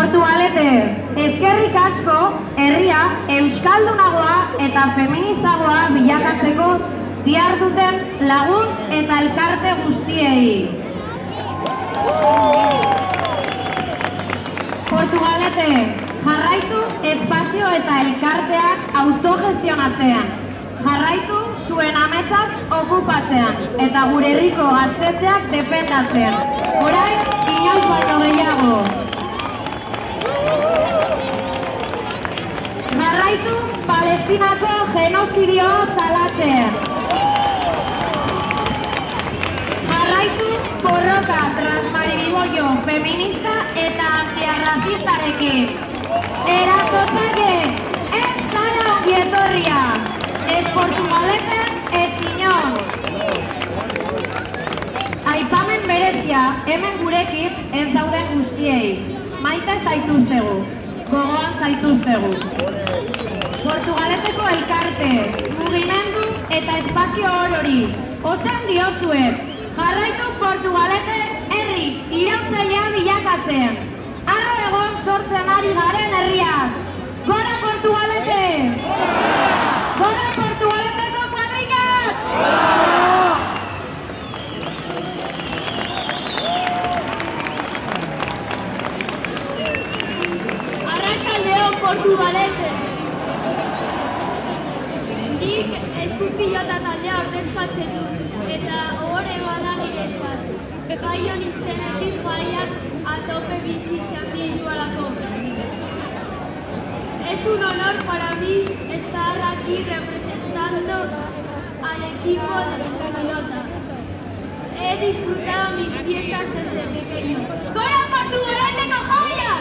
Portugalete, eskerrik asko herria euskaldunagoa eta feministagoa bilakatzeko diharduten lagun eta elkarte guztiei. Portugalete, jarraitu espazio eta elkarteak autogestionatzean. Jarraitu zuen ametsak okupatzean eta gure herriko gaztetzeak defendatzean. Orain, inoiz baino gehiago. Jarraitu Palestinako genozidioa salatzen. Jarraitu borroka transmaribiboio feminista eta antiarrazistarekin. Erasotzaile, ez zara ongietorria. Ez Portugalete, ez inon. Aipamen berezia, hemen gurekin ez dauden guztiei. Maite zaituztegu, gogoan zaituztegu. Portugaleteko elkarte, mugimendu eta espazio orori. Osan diotzuet, jarraitu Portugalete herri irautzailea bilakatzen. Arro egon sortzen ari garen herriaz. Gora Portugalete! Gora Portugaleteko kuadrillak! Arratsaldeon Portugalete! Nik eskupilota taldea ordezkatzen dut, eta ohore bada niretzat. Jaio nintzenetik jaiak atope bizi izan dituelako. Es un honor para mí estar aquí representando al equipo de Eskupilota. He disfrutado mis fiestas desde pequeño. ¡Gora Portugaleteko jaia!